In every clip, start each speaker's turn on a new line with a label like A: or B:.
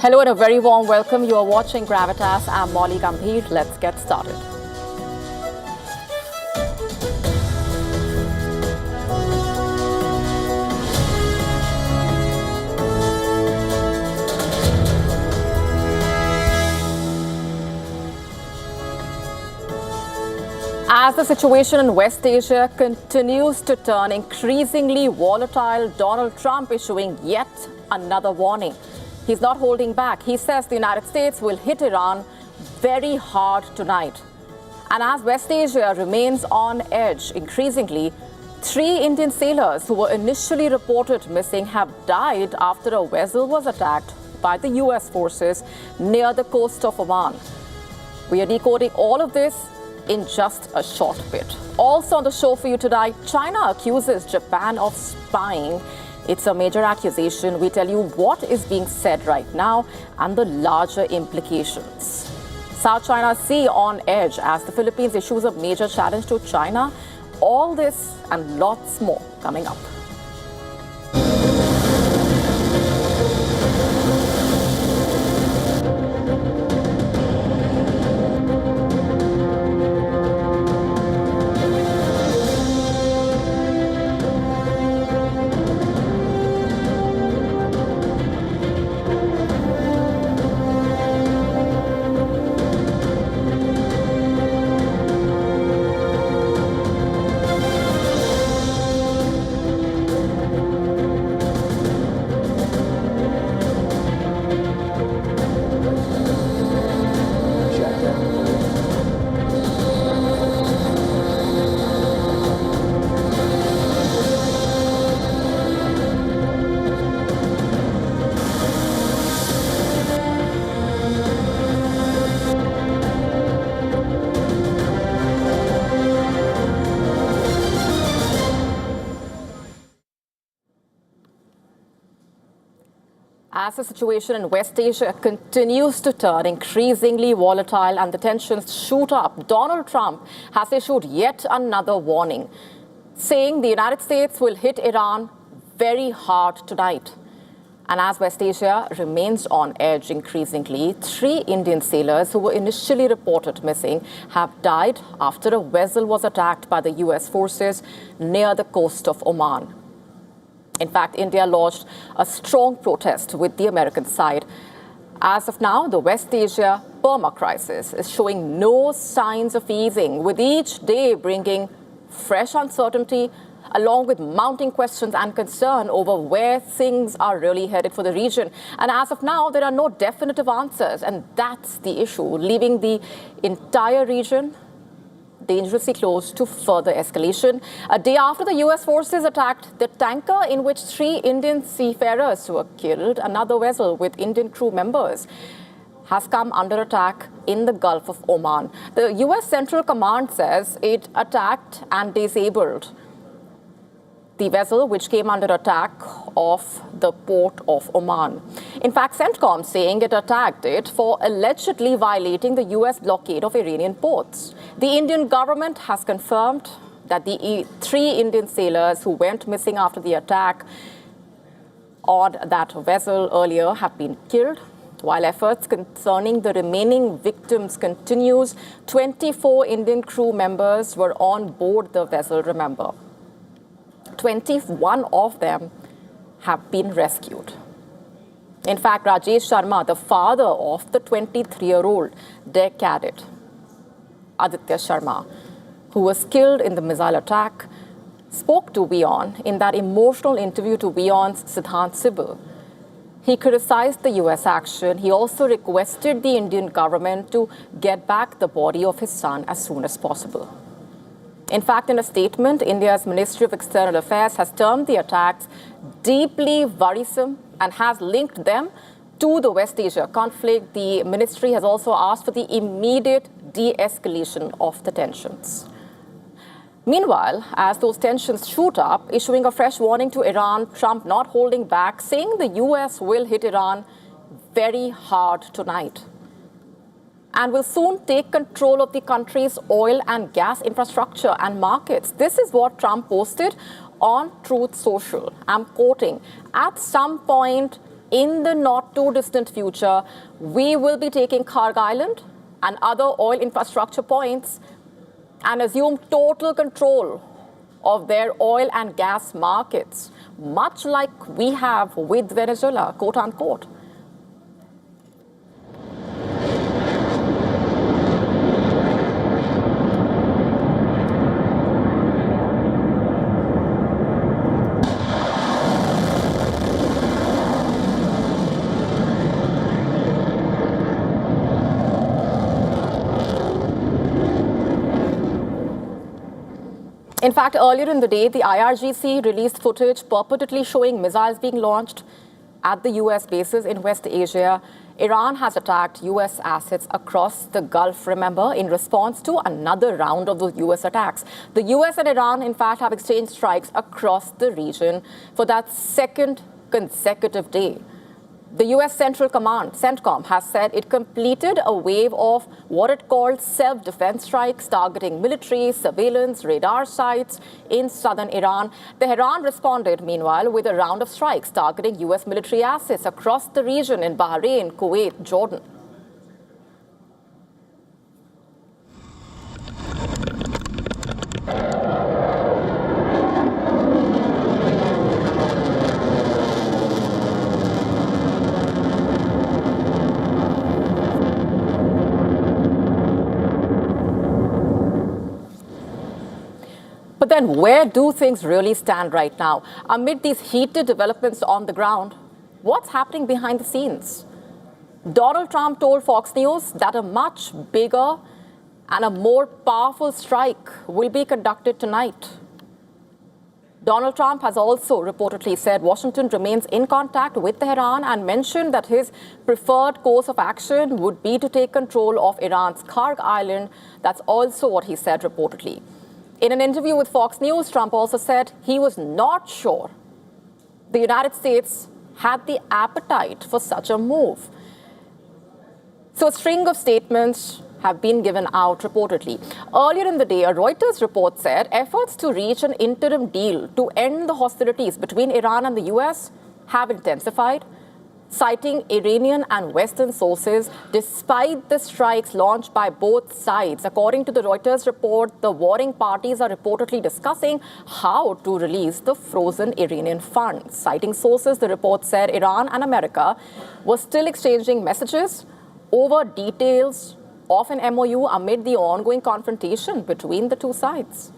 A: Hello and a very warm welcome. You are watching Gravitas. I'm Molly Gambhir. Let's get started. As the situation in West Asia continues to turn increasingly volatile, Donald Trump issuing yet another warning. He's not holding back. He says the United States will hit Iran very hard tonight. And as West Asia remains on edge increasingly, 3 Indian sailors who were initially reported missing have died after a vessel was attacked by the US forces near the coast of Oman. We are decoding all of this in just a short bit. Also on the show for you tonight, China accuses Japan of spying. It's a major accusation. We tell you what is being said right now and the larger implications. South China Sea on edge as the Philippines issues a major challenge to China. All this and lots more coming up. As the situation in West Asia continues to turn increasingly volatile and the tensions shoot up, Donald Trump has issued yet another warning, saying the United States will hit Iran very hard tonight. And as West Asia remains on edge increasingly, 3 Indian sailors who were initially reported missing have died after a vessel was attacked by the US forces near the coast of Oman. In fact, India launched a strong protest with the American side. As of now, the West Asia Burma crisis is showing no signs of easing, with each day bringing fresh uncertainty along with mounting questions and concern over where things are really headed for the region. And as of now, there are no definitive answers, and that's the issue, leaving the entire region dangerously close to further escalation. A day after the US forces attacked the tanker in which 3 Indian seafarers were killed, another vessel with Indian crew members has come under attack in the Gulf of Oman. The US Central Command says it attacked and disabled the vessel which came under attack off the port of Oman. In fact, CENTCOM saying it attacked it for allegedly violating the US blockade of Iranian ports. The Indian government has confirmed that the 3 Indian sailors who went missing after the attack on that vessel earlier have been killed. While efforts concerning the remaining victims continues, 24 Indian crew members were on board the vessel, remember. 21 of them have been rescued. In fact, Rajesh Sharma, the father of the 23-year-old deck cadet, Aditya Sharma, who was killed in the missile attack, spoke to WION in that emotional interview to WION's Siddhant Sibal. He criticized the US action. He also requested the Indian government to get back the body of his son as soon as possible. In fact, in a statement, India's Ministry of External Affairs has termed the attacks deeply worrisome and has linked them to the West Asia conflict. The ministry has also asked for the immediate de-escalation of the tensions. Meanwhile, as those tensions shoot up, issuing a fresh warning to Iran, Trump not holding back, saying the US will hit Iran very hard tonight and will soon take control of the country's oil and gas infrastructure and markets. This is what Trump posted on Truth Social. I'm quoting, "At some point, in the not too distant future, we will be taking Karg Island and other oil infrastructure points and assume total control of their oil and gas markets, much like we have with Venezuela, quote unquote. In fact, earlier in the day, the IRGC released footage purportedly showing missiles being launched at the US bases in West Asia. Iran has attacked US assets across the Gulf, remember, in response to another round of those US attacks. The US and Iran, in fact, have exchanged strikes across the region for that second consecutive day. The US Central Command, CENTCOM, has said it completed a wave of what it called self-defense strikes targeting military, surveillance, radar sites in southern Iran. Tehran responded, meanwhile, with a round of strikes targeting US military assets across the region in Bahrain, Kuwait, Jordan. But then where do things really stand right now? Amid these heated developments on the ground, what's happening behind the scenes? Donald Trump told Fox News that a much bigger and a more powerful strike will be conducted tonight. Donald Trump has also reportedly said Washington remains in contact with Tehran and mentioned that his preferred course of action would be to take control of Iran's Karg Island. That's also what he said reportedly. In an interview with Fox News, Trump also said he was not sure the United States had the appetite for such a move. So a string of statements have been given out reportedly. Earlier in the day, a Reuters report said efforts to reach an interim deal to end the hostilities between Iran and the US have intensified, citing Iranian and Western sources, despite the strikes launched by both sides. According to the Reuters report, the warring parties are reportedly discussing how to release the frozen Iranian funds. Citing sources, the report said Iran and America were still exchanging messages over details of an MOU amid the ongoing confrontation between the two sides.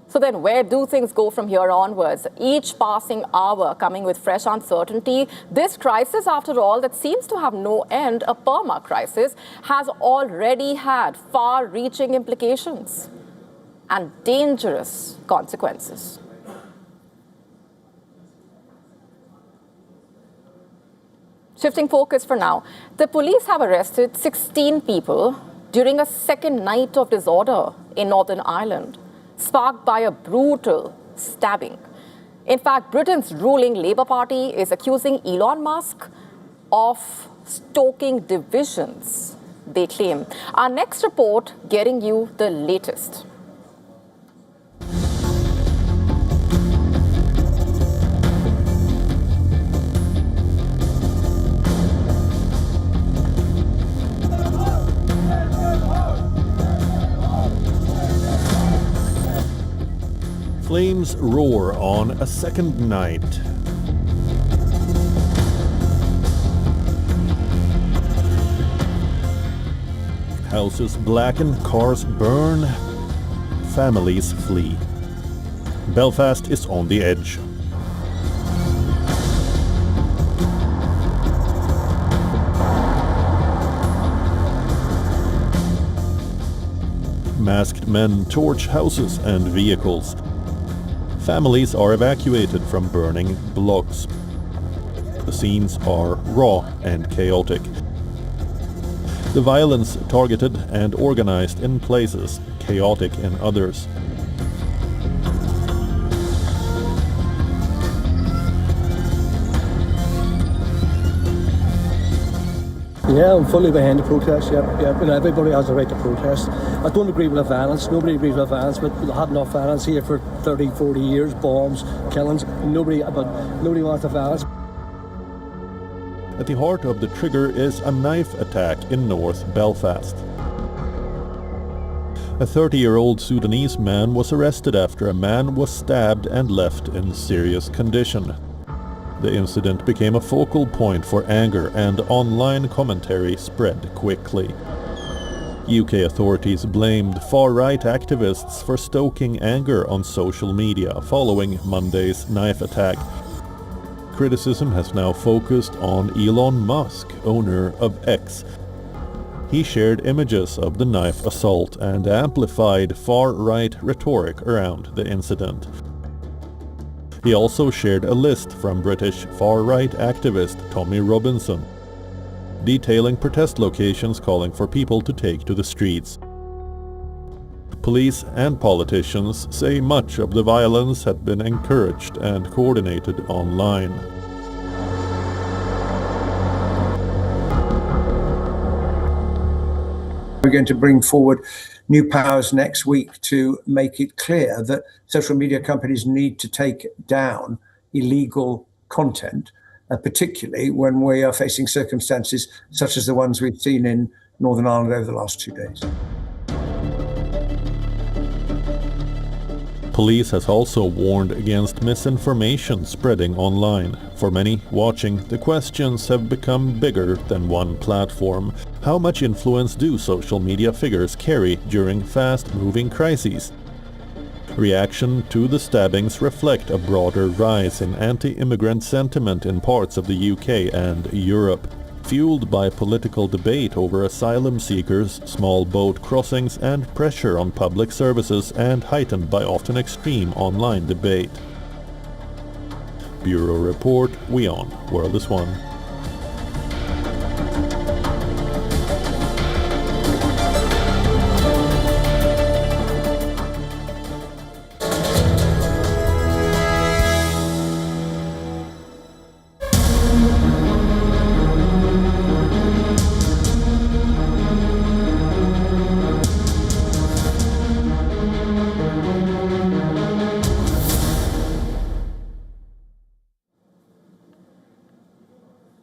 A: So then where do things go from here onwards? Each passing hour coming with fresh uncertainty. This crisis, after all, that seems to have no end, a perma crisis, has already had far-reaching implications and dangerous consequences. Shifting focus for now, the police have arrested 16 people during a second night of disorder in Northern Ireland, sparked by a brutal stabbing. In fact, Britain's ruling Labour Party is accusing Elon Musk of stoking divisions, they claim. Our next report getting you the latest.
B: Flames roar on a second night. Houses blacken, cars burn, families flee. Belfast is on the edge. Masked men torch houses and vehicles. Families are evacuated from burning blocks. The scenes are raw and chaotic. The violence targeted and organized in places, chaotic in others.
C: Yeah, I'm fully behind the protest, yeah. But everybody has the right to protest. I don't agree with the violence, nobody agrees with violence, but we've had enough violence here for 30, 40 years, bombs, killings, nobody wants the violence.
B: At the heart of the trigger is a knife attack in North Belfast. A 30-year-old Sudanese man was arrested after a man was stabbed and left in serious condition. The incident became a focal point for anger, and online commentary spread quickly. UK authorities blamed far-right activists for stoking anger on social media following Monday's knife attack. Criticism has now focused on Elon Musk, owner of X. He shared images of the knife assault and amplified far-right rhetoric around the incident. He also shared a list from British far-right activist Tommy Robinson, detailing protest locations calling for people to take to the streets. Police and politicians say much of the violence had been encouraged and coordinated online.
D: We're going to bring forward new powers next week to make it clear that social media companies need to take down illegal content, particularly when we are facing circumstances such as the ones we've seen in Northern Ireland over the last 2 days.
B: Police has also warned against misinformation spreading online. For many watching, the questions have become bigger than one platform. How much influence do social media figures carry during fast-moving crises? Reaction to the stabbings reflect a broader rise in anti-immigrant sentiment in parts of the UK and Europe, fueled by political debate over asylum seekers, small boat crossings, and pressure on public services, and heightened by often extreme online debate. Bureau Report, WION, World is One.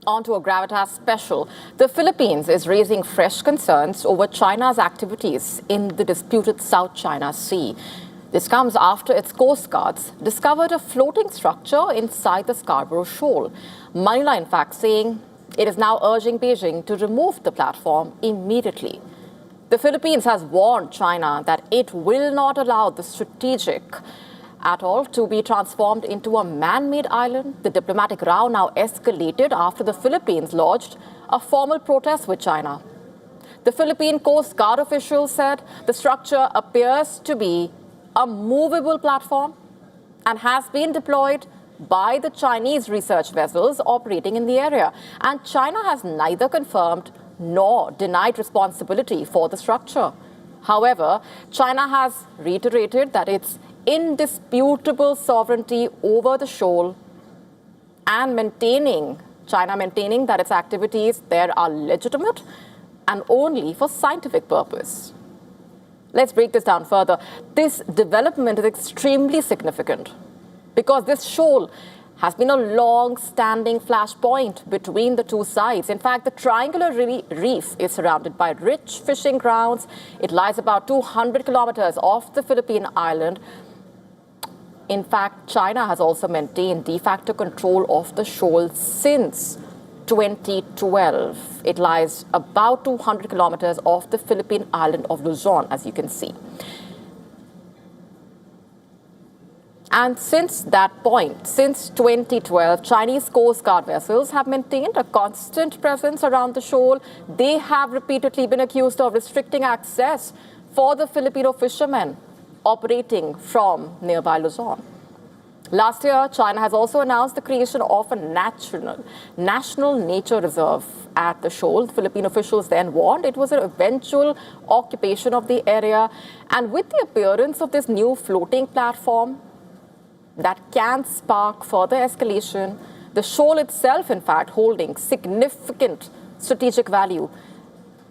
A: On to a Gravitas special. The Philippines is raising fresh concerns over China's activities in the disputed South China Sea. This comes after its coast guards discovered a floating structure inside the Scarborough Shoal. Manila, in fact, saying it is now urging Beijing to remove the platform immediately. The Philippines has warned China that it will not allow the strategic atoll to be transformed into a man-made island. The diplomatic row now escalated after the Philippines lodged a formal protest with China. The Philippine Coast Guard officials said the structure appears to be a movable platform and has been deployed by the Chinese research vessels operating in the area. And China has neither confirmed nor denied responsibility for the structure. However, China has reiterated that its indisputable sovereignty over the shoal and China maintaining that its activities there are legitimate and only for scientific purpose. Let's break this down further. This development is extremely significant because this shoal has been a long-standing flashpoint between the two sides. In fact, the triangular reef is surrounded by rich fishing grounds. It lies about 200 kilometers off the Philippine island. In fact, China has also maintained de facto control of the shoal since 2012. It lies about 200 kilometers off the Philippine island of Luzon, as you can see. And since that point, since 2012, Chinese Coast Guard vessels have maintained a constant presence around the shoal. They have repeatedly been accused of restricting access for the Filipino fishermen operating from nearby Luzon. Last year, China has also announced the creation of a national nature reserve at the shoal. Philippine officials then warned it was an eventual occupation of the area. And with the appearance of this new floating platform that can spark further escalation, the shoal itself, in fact, holding significant strategic value.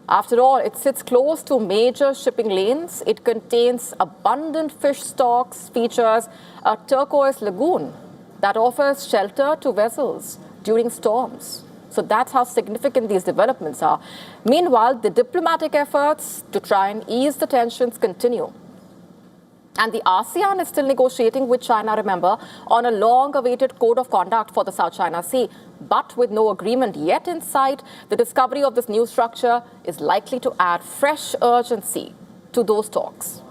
A: After all, it sits close to major shipping lanes. It contains abundant fish stocks, features a turquoise lagoon that offers shelter to vessels during storms. So that's how significant these developments are. Meanwhile, the diplomatic efforts to try and ease the tensions continue. And the ASEAN is still negotiating with China, remember, on a long-awaited code of conduct for the South China Sea. But with no agreement yet in sight, the discovery of this new structure is likely to add fresh urgency to those talks.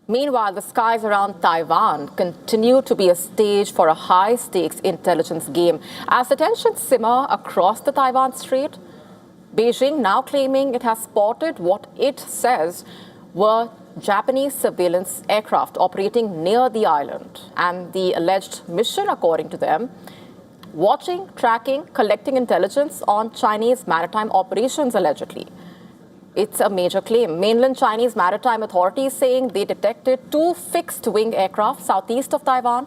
A: Meanwhile, the skies around Taiwan continue to be a stage for a high-stakes intelligence game. As the tensions simmer across the Taiwan Strait, Beijing now claiming it has spotted what it says were Japanese surveillance aircraft operating near the island. And the alleged mission, according to them, watching, tracking, collecting intelligence on Chinese maritime operations, allegedly. It's a major claim. Mainland Chinese maritime authorities saying they detected 2 fixed-wing aircraft southeast of Taiwan,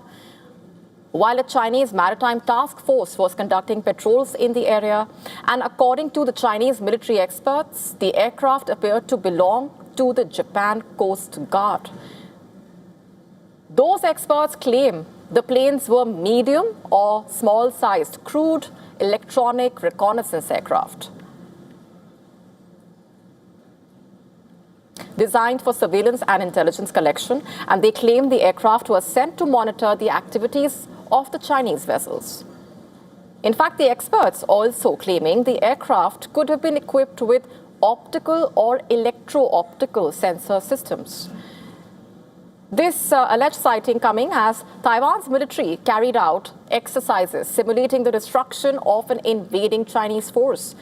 A: while a Chinese maritime task force was conducting patrols in the area. And according to the Chinese military experts, the aircraft appeared to belong to the Japan Coast Guard. Those experts claim the planes were medium or small-sized crude electronic reconnaissance aircraft, designed for surveillance and intelligence collection, and they claim the aircraft was sent to monitor the activities of the Chinese vessels. In fact, the experts also claiming the aircraft could have been equipped with optical or electro-optical sensor systems. This alleged sighting coming as Taiwan's military carried out exercises simulating the destruction of an invading Chinese force.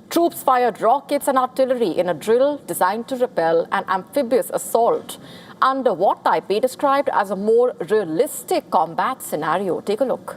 A: Troops fired rockets and artillery in a drill designed to repel an amphibious assault under what Taipei described as a more realistic combat scenario. Take a look.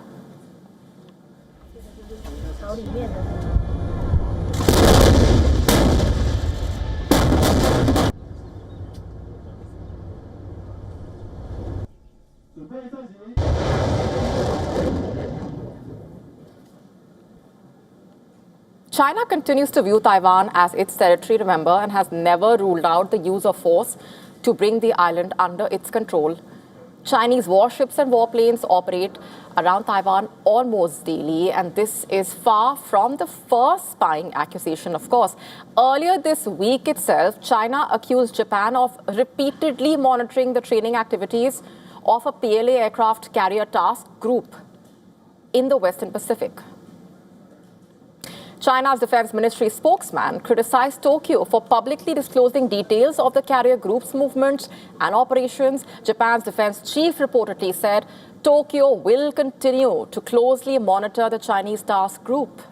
A: China continues to view Taiwan as its territory, remember, and has never ruled out the use of force to bring the island under its control. Chinese warships and warplanes operate around Taiwan almost daily, and this is far from the first spying accusation, of course. Earlier this week itself, China accused Japan of repeatedly monitoring the training activities of a PLA aircraft carrier task group in the Western Pacific. China's defense ministry spokesman criticized Tokyo for publicly disclosing details of the carrier group's movements and operations. Japan's defense chief reportedly said Tokyo will continue to closely monitor the Chinese task group.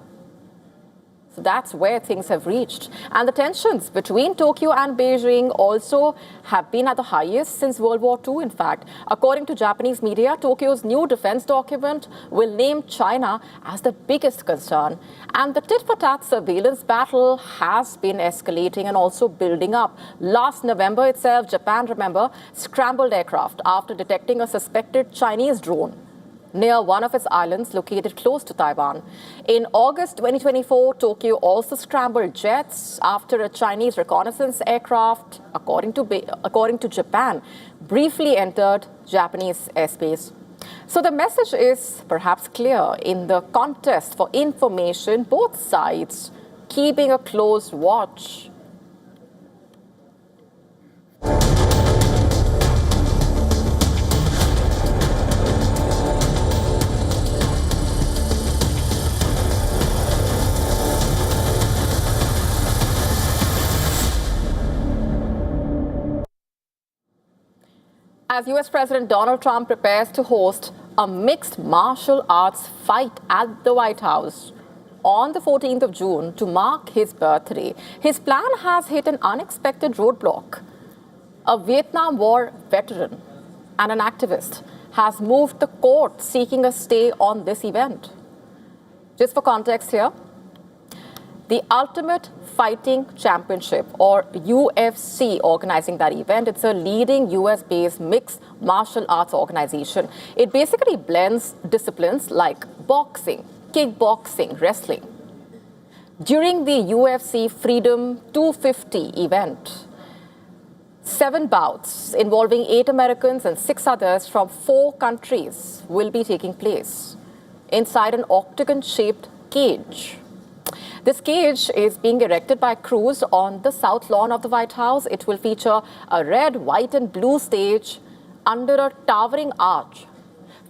A: So that's where things have reached. And the tensions between Tokyo and Beijing also have been at the highest since World War II, in fact. According to Japanese media, Tokyo's new defense document will name China as the biggest concern. And the tit-for-tat surveillance battle has been escalating and also building up. Last November itself, Japan, remember, scrambled aircraft after detecting a suspected Chinese drone near one of its islands located close to Taiwan. In August 2024, Tokyo also scrambled jets after a Chinese reconnaissance aircraft, according to Japan, briefly entered Japanese airspace. So the message is perhaps clear. In the contest for information, both sides keeping a close watch. As US President Donald Trump prepares to host a mixed martial arts fight at the White House on the 14th of June to mark his birthday, his plan has hit an unexpected roadblock. A Vietnam War veteran and an activist has moved the court seeking a stay on this event. Just for context here, the Ultimate Fighting Championship, or UFC, organizing that event. It's a leading US-based mixed martial arts organization. It basically blends disciplines like boxing, kickboxing, wrestling. During the UFC Freedom 250 event, 7 bouts involving 8 Americans and 6 others from 4 countries will be taking place inside an octagon-shaped cage. This cage is being erected by crews on the south lawn of the White House. It will feature a red, white and blue stage under a towering arch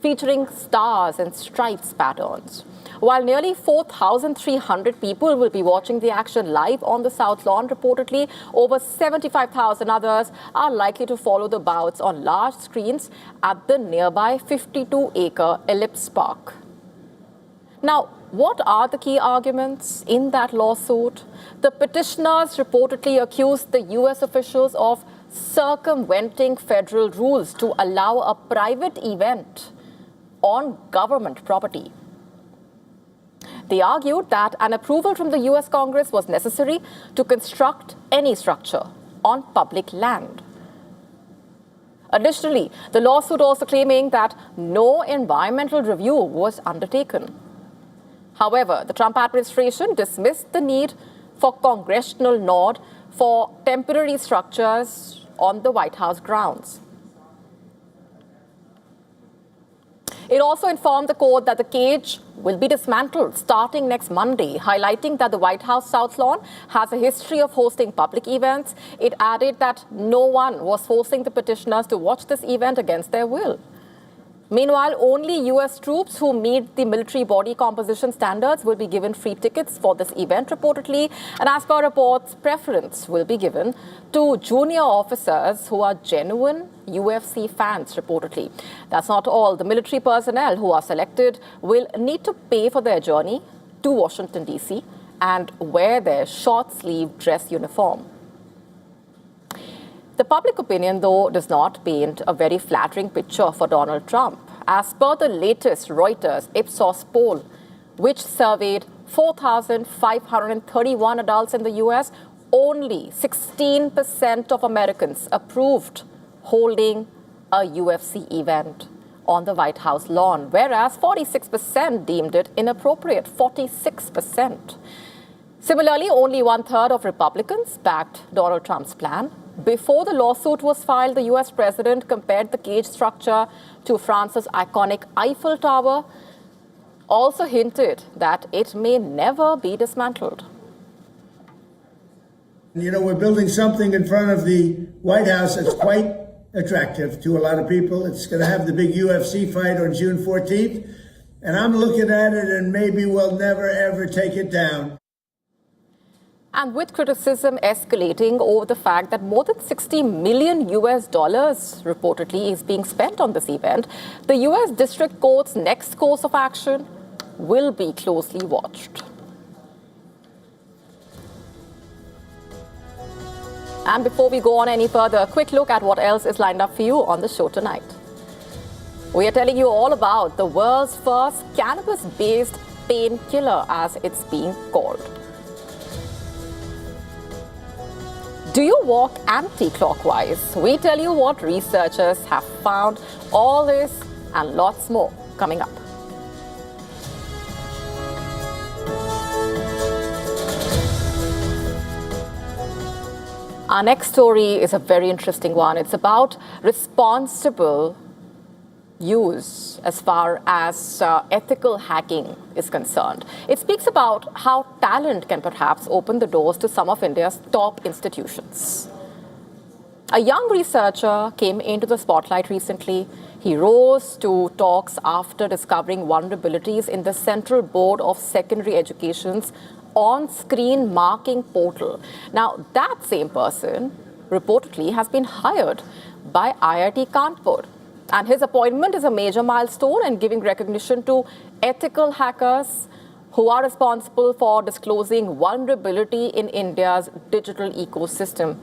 A: featuring stars and stripes patterns. While nearly 4,300 people will be watching the action live on the South Lawn, reportedly over 75,000 others are likely to follow the bouts on large screens at the nearby 52-acre Ellipse Park. Now, what are the key arguments in that lawsuit? The petitioners reportedly accused the US officials of circumventing federal rules to allow a private event on government property. They argued that an approval from the US Congress was necessary to construct any structure on public land. Additionally, the lawsuit also claiming that no environmental review was undertaken. However, the Trump administration dismissed the need for congressional nod for temporary structures on the White House grounds. It also informed the court that the cage will be dismantled starting next Monday, highlighting that the White House South Lawn has a history of hosting public events. It added that no one was forcing the petitioners to watch this event against their will. Meanwhile, only US troops who meet the military body composition standards will be given free tickets for this event, reportedly. And as per reports, preference will be given to junior officers who are genuine UFC fans, reportedly. That's not all. The military personnel who are selected will need to pay for their journey to Washington, D.C. and wear their short-sleeve dress uniform. The public opinion, though, does not paint a very flattering picture for Donald Trump. As per the latest Reuters Ipsos poll, which surveyed 4,531 adults in the U.S., only 16% of Americans approved holding a UFC event on the White House lawn, whereas 46% deemed it inappropriate, 46%. Similarly, only 1/3 of Republicans backed Donald Trump's plan. Before the lawsuit was filed, the US president compared the cage structure to France's iconic Eiffel Tower, also hinted that it may never be dismantled.
E: You know, we're building something in front of the White House that's quite attractive to a lot of people. It's going to have the big UFC fight on June 14th. And I'm looking at it and maybe we'll never, ever take it down.
A: And with criticism escalating over the fact that more than $60 million reportedly is being spent on this event, the US District Court's next course of action will be closely watched. And before we go on any further, a quick look at what else is lined up for you on the show tonight. We are telling you all about the world's first cannabis-based painkiller, as it's being called. Do you walk anti-clockwise? We tell you what researchers have found. All this and lots more coming up. Our next story is a very interesting one. It's about responsible use as far as ethical hacking is concerned. It speaks about how talent can perhaps open the doors to some of India's top institutions. A young researcher came into the spotlight recently. He rose to talks after discovering vulnerabilities in the Central Board of Secondary Education's on-screen marking portal. Now, that same person reportedly has been hired by IIT Kanpur. And his appointment is a major milestone in giving recognition to ethical hackers who are responsible for disclosing vulnerability in India's digital ecosystem.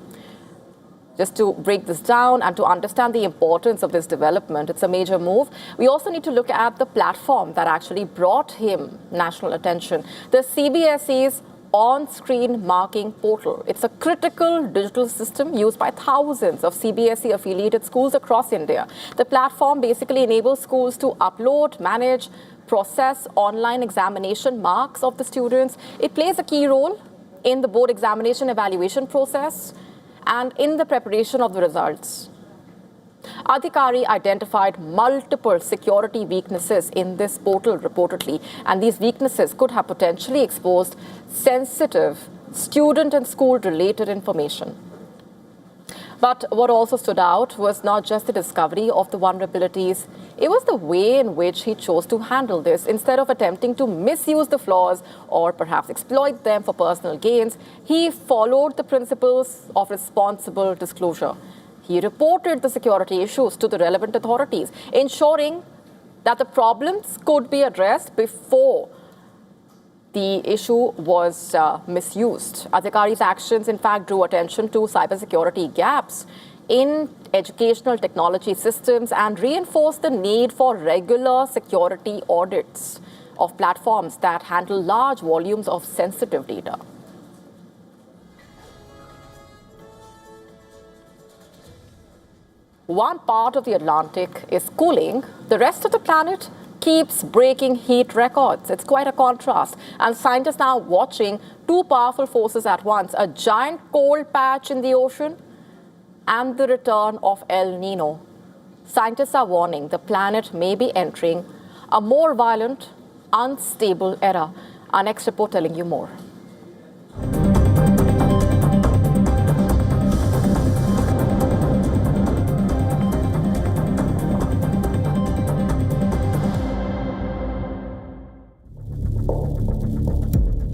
A: Just to break this down and to understand the importance of this development, it's a major move. We also need to look at the platform that actually brought him national attention. The CBSE's on-screen marking portal. It's a critical digital system used by thousands of CBSE-affiliated schools across India. The platform basically enables schools to upload, manage, process online examination marks of the students. It plays a key role in the board examination evaluation process and in the preparation of the results. Adhikari identified multiple security weaknesses in this portal reportedly, and these weaknesses could have potentially exposed sensitive student and school-related information. But what also stood out was not just the discovery of the vulnerabilities, it was the way in which he chose to handle this. Instead of attempting to misuse the flaws or perhaps exploit them for personal gains, he followed the principles of responsible disclosure. He reported the security issues to the relevant authorities, ensuring that the problems could be addressed before the issue was misused. Adhikari's actions, in fact, drew attention to cybersecurity gaps in educational technology systems and reinforced the need for regular security audits of platforms that handle large volumes of sensitive data. One part of the Atlantic is cooling, the rest of the planet keeps breaking heat records. It's quite a contrast. And scientists now watching two powerful forces at once, a giant cold patch in the ocean and the return of El Nino. Scientists are warning the planet may be entering a more violent, unstable era. Our next report telling you more.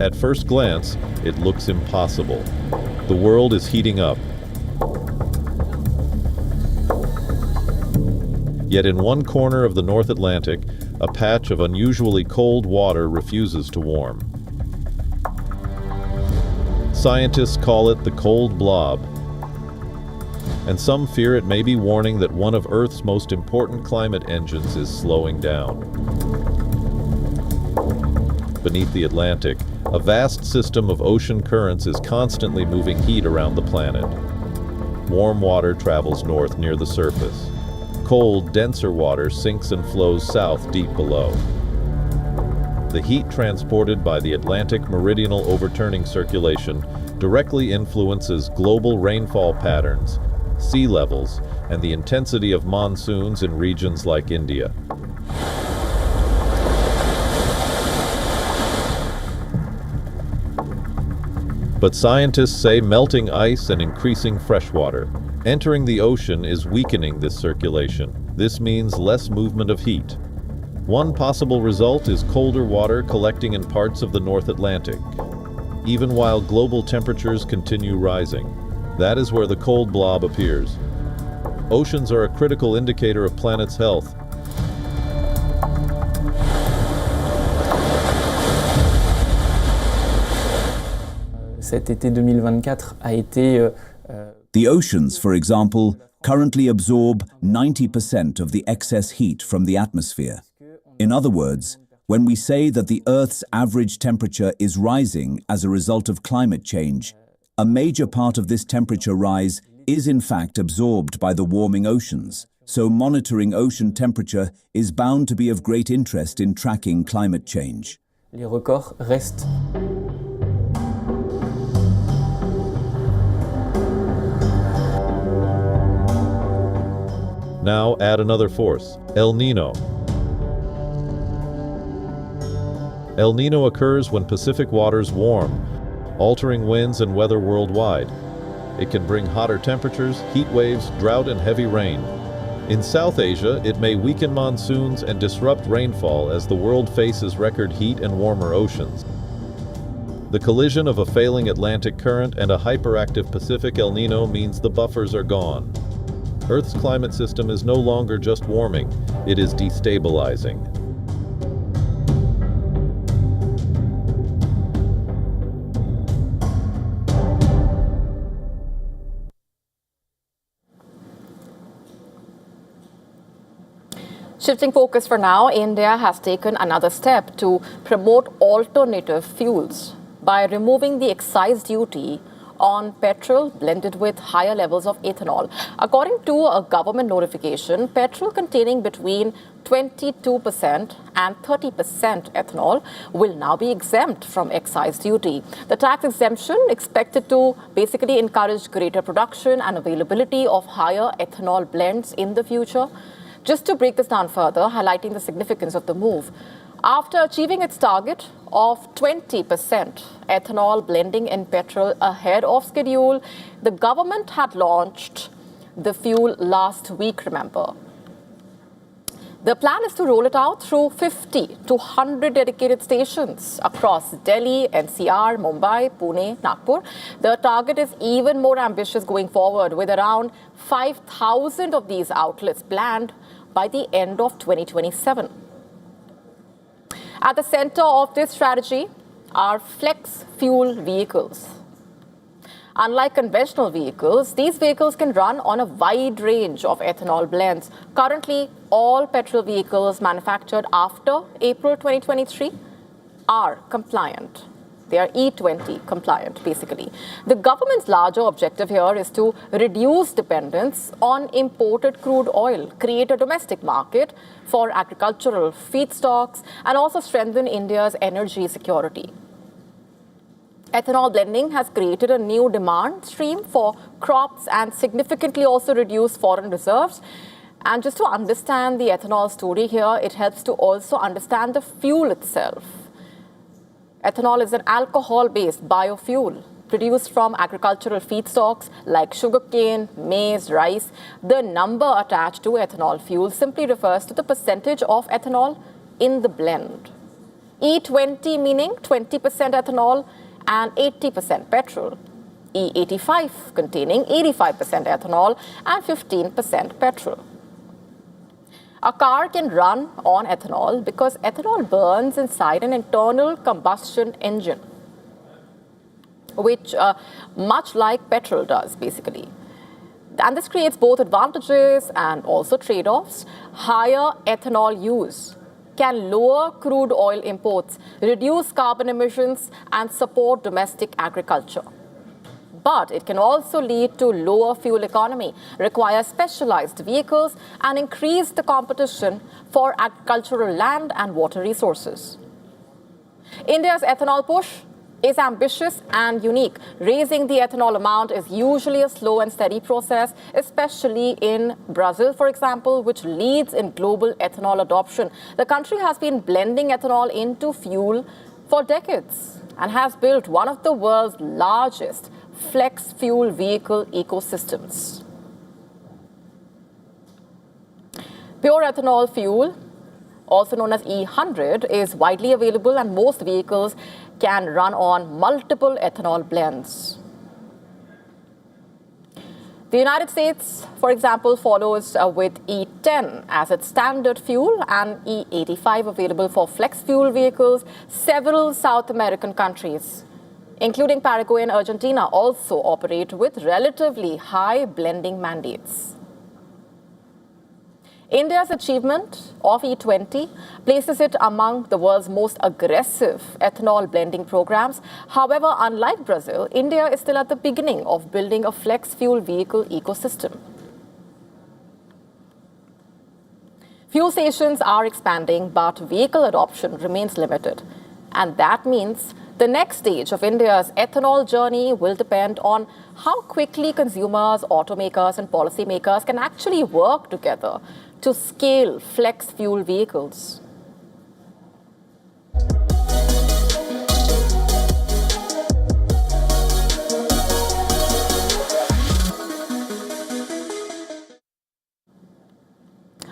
B: At first glance, it looks impossible. The world is heating up. Yet in one corner of the North Atlantic, a patch of unusually cold water refuses to warm. Scientists call it the cold blob, and some fear it may be warning that one of Earth's most important climate engines is slowing down. Beneath the Atlantic, a vast system of ocean currents is constantly moving heat around the planet. Warm water travels north near the surface. Cold, denser water sinks and flows south deep below. The heat transported by the Atlantic meridional overturning circulation directly influences global rainfall patterns, sea levels, and the intensity of monsoons in regions like India. But scientists say melting ice and increasing freshwater entering the ocean is weakening this circulation. This means less movement of heat. One possible result is colder water collecting in parts of the North Atlantic, even while global temperatures continue rising. That is where the cold blob appears. Oceans are a critical indicator of planet's health.
F: Cet été 2024 a été
G: The oceans, for example, currently absorb 90% of the excess heat from the atmosphere. In other words, when we say that the Earth's average temperature is rising as a result of climate change, a major part of this temperature rise is in fact absorbed by the warming oceans. So monitoring ocean temperature is bound to be of great interest in tracking climate change.
F: Les records restent.
B: Now add another force, El Nino. El Nino occurs when Pacific waters warm, altering winds and weather worldwide. It can bring hotter temperatures, heat waves, drought, and heavy rain. In South Asia, it may weaken monsoons and disrupt rainfall as the world faces record heat and warmer oceans. The collision of a failing Atlantic current and a hyperactive Pacific El Nino means the buffers are gone. Earth's climate system is no longer just warming, it is destabilizing.
A: Shifting focus for now, India has taken another step to promote alternative fuels. by removing the excise duty on petrol blended with higher levels of ethanol. According to a government notification, petrol containing between 22% and 30% ethanol will now be exempt from excise duty. The tax exemption expected to basically encourage greater production and availability of higher ethanol blends in the future. Just to break this down further, highlighting the significance of the move, after achieving its target of 20% ethanol blending in petrol ahead of schedule, the government had launched the fuel last week, remember. The plan is to roll it out through 50 to 100 dedicated stations across Delhi, NCR, Mumbai, Pune, Nagpur. The target is even more ambitious going forward, with around 5,000 of these outlets planned by the end of 2027. At the center of this strategy are flex fuel vehicles. Unlike conventional vehicles, these vehicles can run on a wide range of ethanol blends. Currently, all petrol vehicles manufactured after April 2023 are compliant. They are E20 compliant, basically. The government's larger objective here is to reduce dependence on imported crude oil, create a domestic market for agricultural feedstocks, and also strengthen India's energy security. Ethanol blending has created a new demand stream for crops and significantly also reduced foreign reserves. And just to understand the ethanol story here, it helps to also understand the fuel itself. Ethanol is an alcohol-based biofuel produced from agricultural feedstocks like sugarcane, maize, rice. The number attached to ethanol fuel simply refers to the percentage of ethanol in the blend. E20 meaning 20% ethanol and 80% petrol. E85 containing 85% ethanol and 15% petrol. A car can run on ethanol because ethanol burns inside an internal combustion engine, which much like petrol does, basically. And this creates both advantages and also trade-offs. Higher ethanol use can lower crude oil imports, reduce carbon emissions, and support domestic agriculture. But it can also lead to lower fuel economy, require specialized vehicles, and increase the competition for agricultural land and water resources. India's ethanol push is ambitious and unique. Raising the ethanol amount is usually a slow and steady process, especially in Brazil, for example, which leads in global ethanol adoption. The country has been blending ethanol into fuel for decades and has built one of the world's largest flex fuel vehicle ecosystems. Pure ethanol fuel, also known as E100, is widely available, and most vehicles can run on multiple ethanol blends. The United States, for example, follows with E10 as its standard fuel and E85 available for flex fuel vehicles. Several South American countries, including Paraguay and Argentina, also operate with relatively high blending mandates. India's achievement of E20 places it among the world's most aggressive ethanol blending programs. However, unlike Brazil, India is still at the beginning of building a flex fuel vehicle ecosystem. Fuel stations are expanding, but vehicle adoption remains limited. And that means the next stage of India's ethanol journey will depend on how quickly consumers, automakers, and policymakers can actually work together to scale flex fuel vehicles.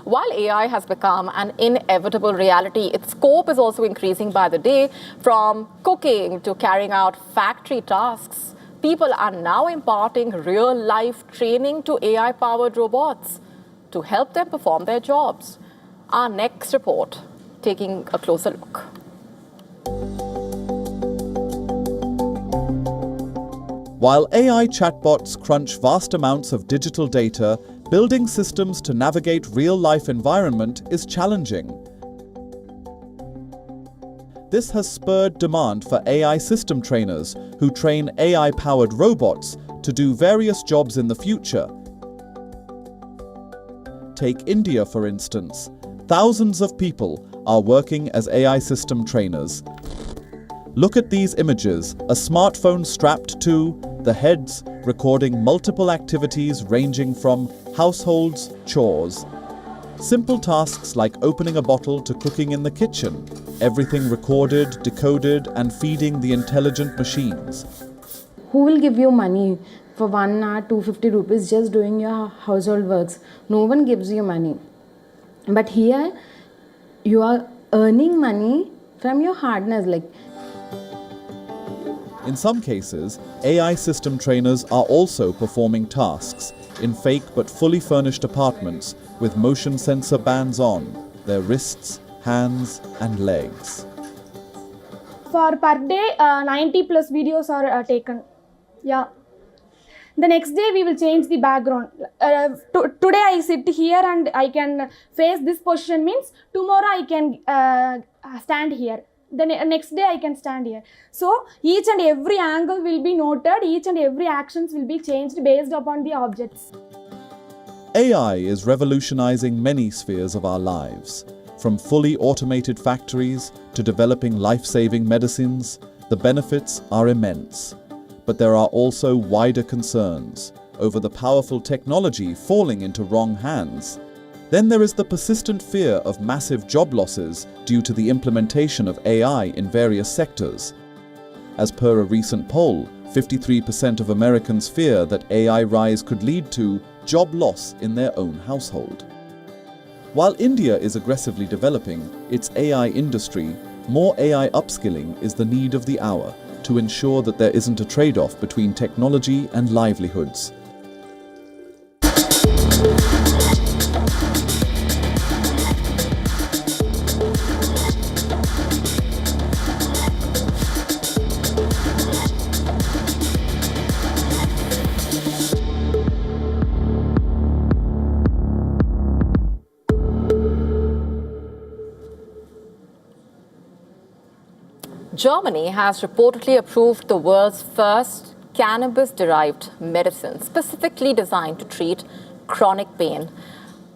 A: While AI has become an inevitable reality, its scope is also increasing by the day. From cooking to carrying out factory tasks, people are now imparting real-life training to AI-powered robots to help them perform their jobs. Our next report, taking a closer look.
H: While AI chatbots crunch vast amounts of digital data, building systems to navigate real-life environment is challenging. This has spurred demand for AI system trainers who train AI-powered robots to do various jobs in the future. Take India, for instance. Thousands of people are working as AI system trainers. Look at these images, a smartphone strapped to the heads, recording multiple activities ranging from households, chores, simple tasks like opening a bottle to cooking in the kitchen, everything recorded, decoded, and feeding the intelligent machines.
I: Who will give you money for 1 hour, 250 rupees just doing your household works? No one gives you money. But here, you are earning money from your hardness.
H: In some cases, AI system trainers are also performing tasks in fake but fully furnished apartments with motion sensor bands on their wrists, hands, and legs.
J: For per day, 90 plus videos are taken. Yeah. The next day we will change the background. Today I sit here and I can face this position, means tomorrow I can stand here. The next day I can stand here. So each and every angle will be noted, each and every actions will be changed based upon the objects.
H: AI is revolutionizing many spheres of our lives. From fully automated factories to developing life-saving medicines, the benefits are immense. But there are also wider concerns over the powerful technology falling into wrong hands. Then there is the persistent fear of massive job losses due to the implementation of AI in various sectors. As per a recent poll, 53% of Americans fear that AI rise could lead to job loss in their own household. While India is aggressively developing its AI industry, more AI upskilling is the need of the hour to ensure that there isn't a trade-off between technology and livelihoods.
A: Germany has reportedly approved the world's first cannabis-derived medicine specifically designed to treat chronic pain,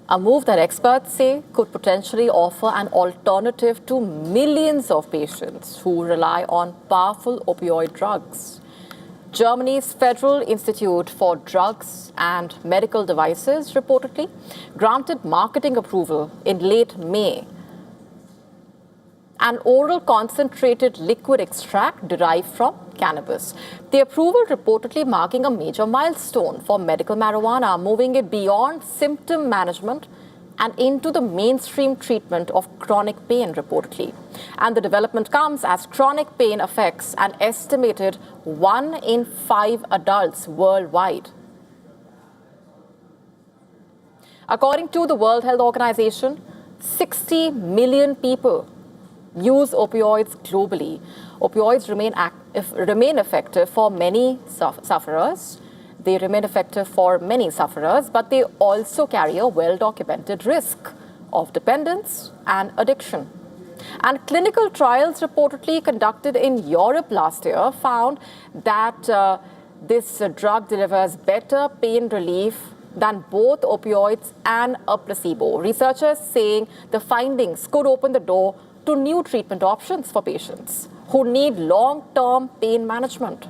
A: a move that experts say could potentially offer an alternative to millions of patients who rely on powerful opioid drugs. Germany's Federal Institute for Drugs and Medical Devices reportedly granted marketing approval in late May. An oral concentrated liquid extract derived from cannabis. The approval reportedly marking a major milestone for medical marijuana, moving it beyond symptom management and into the mainstream treatment of chronic pain, reportedly. And the development comes as chronic pain affects an estimated 1 in 5 adults worldwide. According to the World Health Organization, 60 million people use opioids globally. Opioids remain effective for many sufferers. They remain effective for many sufferers, but they also carry a well-documented risk of dependence and addiction. And clinical trials reportedly conducted in Europe last year found that this drug delivers better pain relief than both opioids and a placebo. Researchers saying the findings could open the door to new treatment options for patients who need long-term pain management.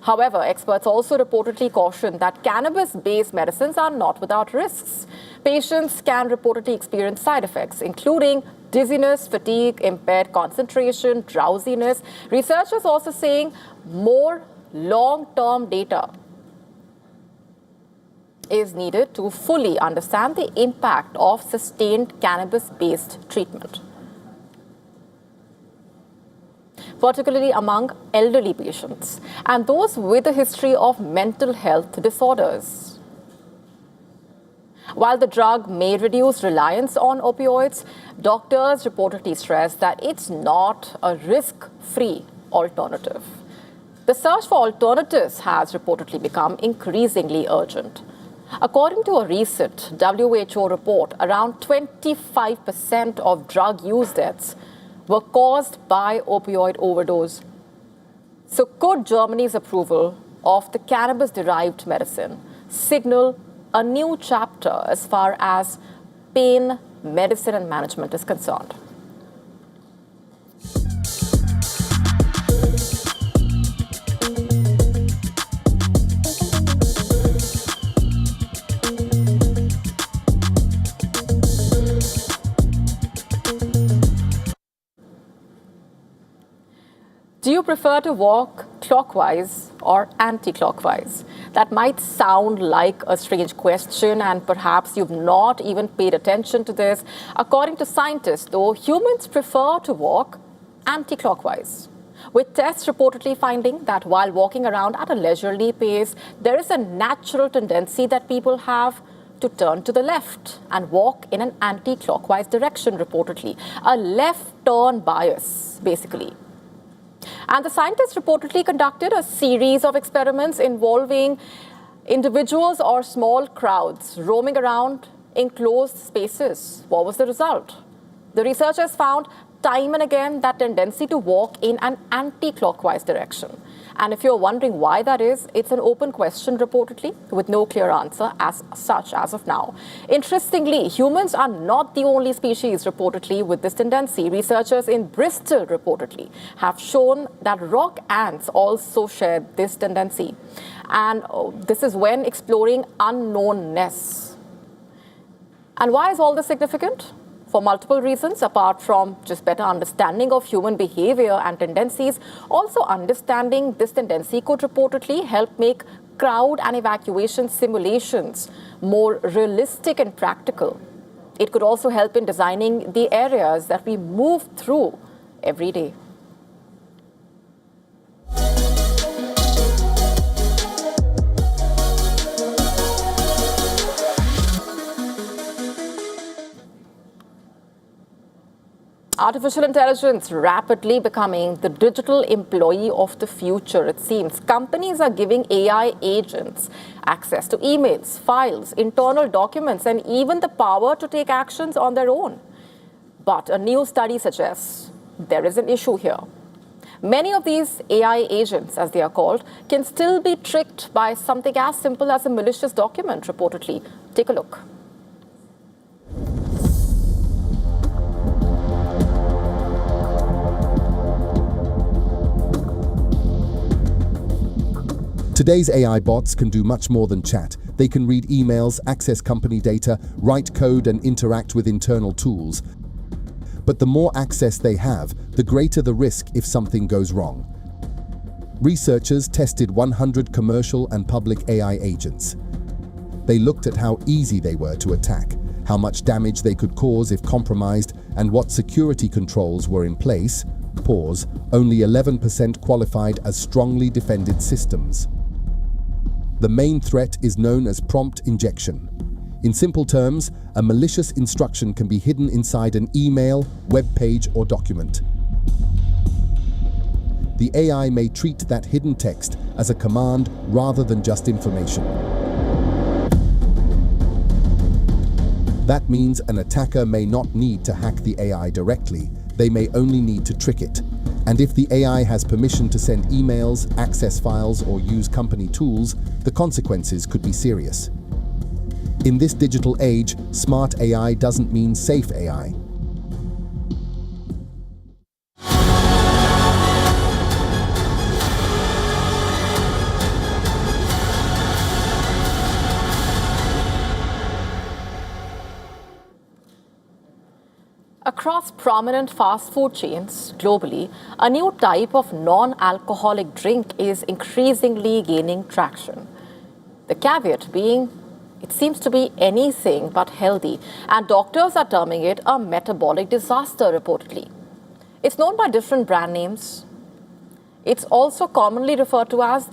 A: However, experts also reportedly caution that cannabis-based medicines are not without risks. Patients can reportedly experience side effects, including dizziness, fatigue, impaired concentration, drowsiness. Researchers also saying more long-term data is needed to fully understand the impact of sustained cannabis-based treatment, particularly among elderly patients and those with a history of mental health disorders. While the drug may reduce reliance on opioids, doctors reportedly stress that it's not a risk-free alternative. The search for alternatives has reportedly become increasingly urgent. According to a recent WHO report, around 25% of drug use deaths were caused by opioid overdose. So could Germany's approval of the cannabis-derived medicine signal a new chapter as far as pain medicine and management is concerned? Do you prefer to walk clockwise or anti-clockwise? That might sound like a strange question, and perhaps you've not even paid attention to this. According to scientists, though, humans prefer to walk anti-clockwise, with tests reportedly finding that while walking around at a leisurely pace, there is a natural tendency that people have to turn to the left and walk in an anti-clockwise direction, reportedly. A left turn bias, basically. And the scientists reportedly conducted a series of experiments involving individuals or small crowds roaming around enclosed spaces. What was the result? The researchers found time and again that tendency to walk in an anti-clockwise direction. And if you're wondering why that is, it's an open question, reportedly, with no clear answer as such as of now. Interestingly, humans are not the only species, reportedly, with this tendency. Researchers in Bristol, reportedly, have shown that rock ants also share this tendency. And this is when exploring unknownness. And why is all this significant? For multiple reasons, apart from just better understanding of human behavior and tendencies, also understanding this tendency could reportedly help make crowd and evacuation simulations more realistic and practical. It could also help in designing the areas that we move through every day. Artificial intelligence rapidly becoming the digital employee of the future, it seems. Companies are giving AI agents access to emails, files, internal documents, and even the power to take actions on their own. But a new study suggests there is an issue here. Many of these AI agents, as they are called, can still be tricked by something as simple as a malicious document, reportedly. Take a look.
K: Today's AI bots can do much more than chat. They can read emails, access company data, write code, and interact with internal tools. But the more access they have, the greater the risk if something goes wrong. Researchers tested 100 commercial and public AI agents. They looked at how easy they were to attack, how much damage they could cause if compromised, and what security controls were in place. Pause. Only 11% qualified as strongly defended systems. The main threat is known as prompt injection. In simple terms, a malicious instruction can be hidden inside an email, web page, or document. The AI may treat that hidden text as a command rather than just information. That means an attacker may not need to hack the AI directly. They may only need to trick it. And if the AI has permission to send emails, access files, or use company tools, the consequences could be serious. In this digital age, smart AI doesn't mean safe AI.
A: Across prominent fast food chains globally, a new type of non-alcoholic drink is increasingly gaining traction. The caveat being, it seems to be anything but healthy, and doctors are terming it a metabolic disaster, reportedly. It's known by different brand names. It's also commonly referred to as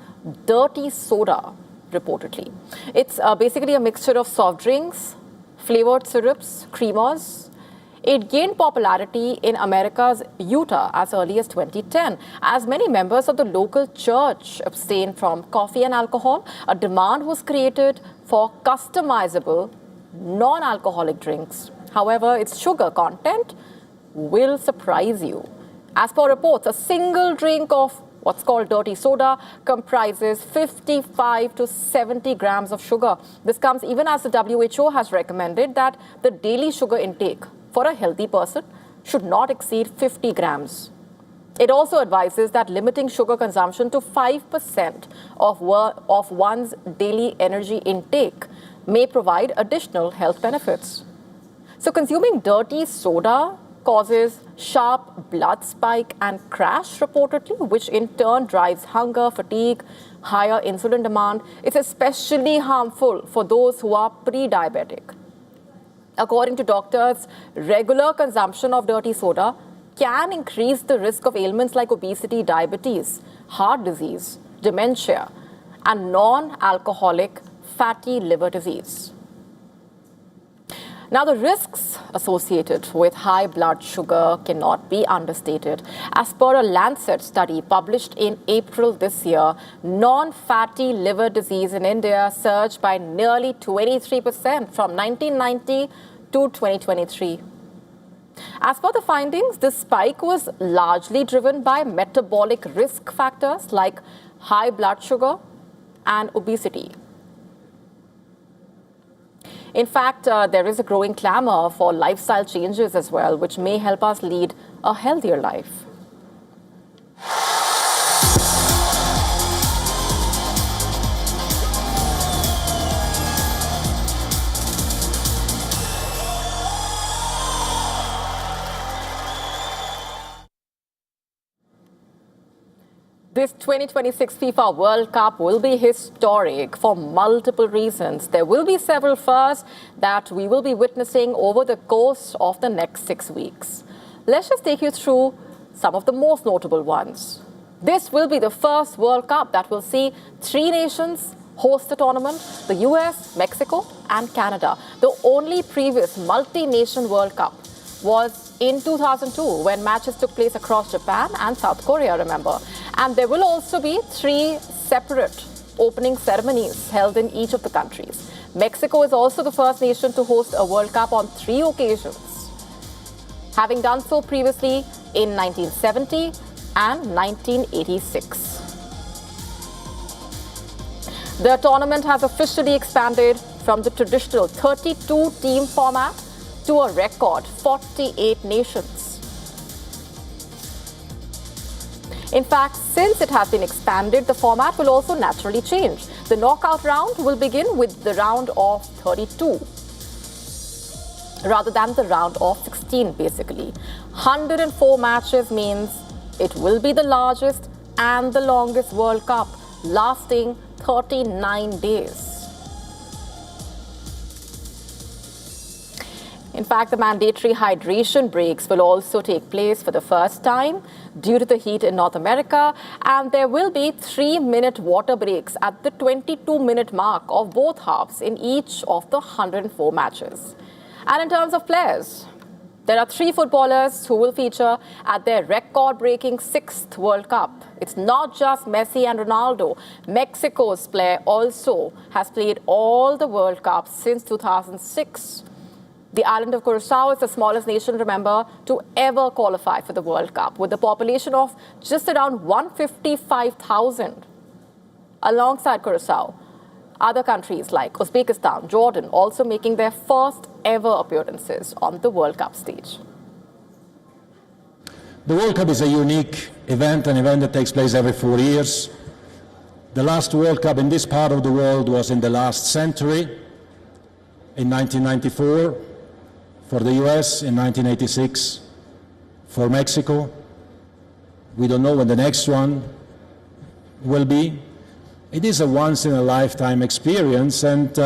A: dirty soda, reportedly. It's basically a mixture of soft drinks, flavored syrups, creamers. It gained popularity in America's Utah as early as 2010. As many members of the local church abstained from coffee and alcohol, a demand was created for customizable non-alcoholic drinks. However, its sugar content will surprise you. As per reports, a single drink of what's called dirty soda comprises 55 to 70 grams of sugar. This comes even as the WHO has recommended that the daily sugar intake for a healthy person should not exceed 50 grams. It also advises that limiting sugar consumption to 5% of one's daily energy intake may provide additional health benefits. So consuming dirty soda causes sharp blood spike and crash reportedly, which in turn drives hunger, fatigue, higher insulin demand. It's especially harmful for those who are pre-diabetic. According to doctors, regular consumption of dirty soda can increase the risk of ailments like obesity, diabetes, heart disease, dementia, and non-alcoholic fatty liver disease. Now, the risks associated with high blood sugar cannot be understated. As per a Lancet study published in April this year, non-fatty liver disease in India surged by nearly 23% from 1990 to 2023. As per the findings, this spike was largely driven by metabolic risk factors like high blood sugar and obesity. In fact, there is a growing clamor for lifestyle changes as well, which may help us lead a healthier life. This 2026 FIFA World Cup will be historic for multiple reasons. There will be several firsts that we will be witnessing over the course of the next 6 weeks. Let's just take you through some of the most notable ones. This will be the first World Cup that will see 3 nations host the tournament: the US, Mexico, and Canada. The only previous multi-nation World Cup was in 2002 when matches took place across Japan and South Korea, remember. And there will also be 3 separate opening ceremonies held in each of the countries. Mexico is also the first nation to host a World Cup on 3 occasions, having done so previously in 1970 and 1986. The tournament has officially expanded from the traditional 32-team format to a record 48 nations. In fact, since it has been expanded, the format will also naturally change. The knockout round will begin with the round of 32, rather than the round of 16, basically. 104 matches means it will be the largest and the longest World Cup, lasting 39 days. In fact, the mandatory hydration breaks will also take place for the first time due to the heat in North America, and there will be 3-minute water breaks at the 22-minute mark of both halves in each of the 104 matches. And in terms of players, there are 3 footballers who will feature at their record-breaking 6th World Cup. It's not just Messi and Ronaldo. Mexico's player also has played all the World Cups since 2006. The island of Curacao is the smallest nation, remember, to ever qualify for the World Cup, with a population of just around 155,000. Alongside Curacao, other countries like Uzbekistan, Jordan, also making their first ever appearances on the World Cup stage.
L: The World Cup is a unique event, an event that takes place every 4 years. The last World Cup in this part of the world was in the last century, in 1994. For the US in 1986, for Mexico. We don't know when the next one will be. It is a once-in-a-lifetime experience, and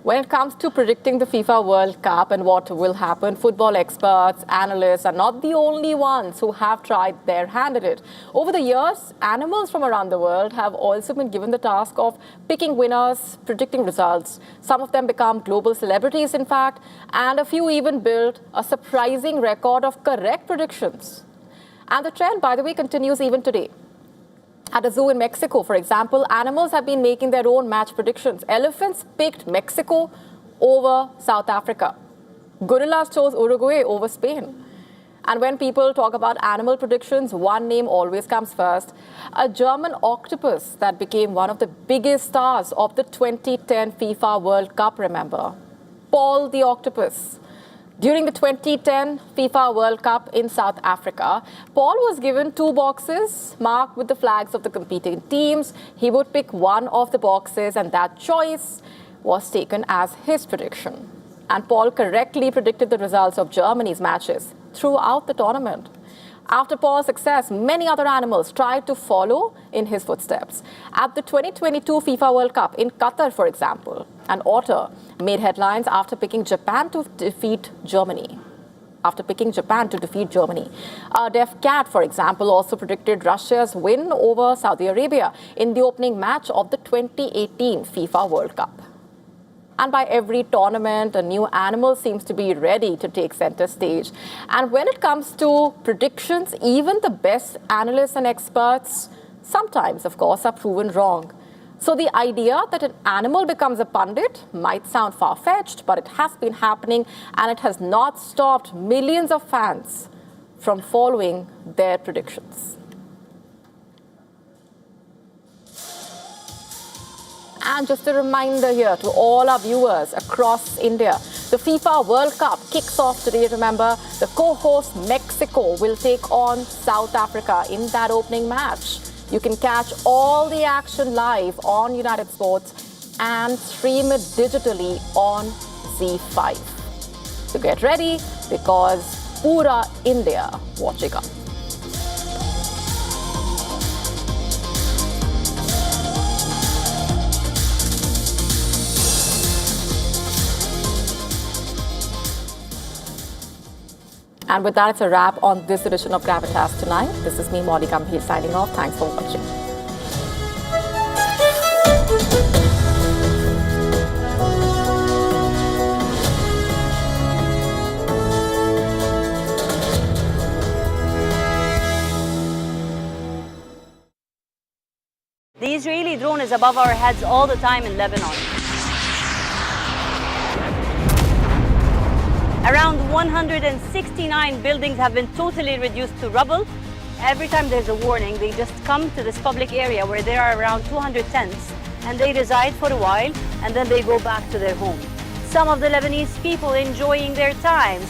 A: when it comes to predicting the FIFA World Cup and what will happen, football experts, analysts are not the only ones who have tried their hand at it. Over the years, animals from around the world have also been given the task of picking winners, predicting results. Some of them become global celebrities, in fact, and a few even build a surprising record of correct predictions. And the trend, by the way, continues even today. At a zoo in Mexico, for example, animals have been making their own match predictions. Elephants picked Mexico over South Africa. Gorillas chose Uruguay over Spain. And when people talk about animal predictions, one name always comes first. A German octopus that became one of the biggest stars of the 2010 FIFA World Cup, remember? Paul the octopus. During the 2010 FIFA World Cup in South Africa, Paul was given 2 boxes marked with the flags of the competing teams. He would pick one of the boxes, and that choice was taken as his prediction. And Paul correctly predicted the results of Germany's matches throughout the tournament. After Paul's success, many other animals tried to follow in his footsteps. At the 2022 FIFA World Cup in Qatar, for example, an otter made headlines after picking Japan to defeat Germany. A deaf cat, for example, also predicted Russia's win over Saudi Arabia in the opening match of the 2018 FIFA World Cup. And by every tournament, a new animal seems to be ready to take center stage. And when it comes to predictions, even the best analysts and experts sometimes, of course, are proven wrong. So the idea that an animal becomes a pundit might sound far-fetched, but it has been happening, and it has not stopped millions of fans from following their predictions. And just a reminder here to all our viewers across India, the FIFA World Cup kicks off today. Remember, the co-host Mexico will take on South Africa in that opening match. You can catch all the action live on United Sports and stream it digitally on Z5. So get ready, because Pura India watchega. And with that, it's a wrap on this edition of Gravitas tonight. This is me, Molly Gambhir, signing off. Thanks for watching.
M: The Israeli drone is above our heads all the time in Lebanon. Around 169 buildings have been totally reduced to rubble. Every time there's a warning, they just come to this public area where there are around 200 tents, and they reside for a while, and then they go back to their home. Some of the Lebanese people enjoying their time.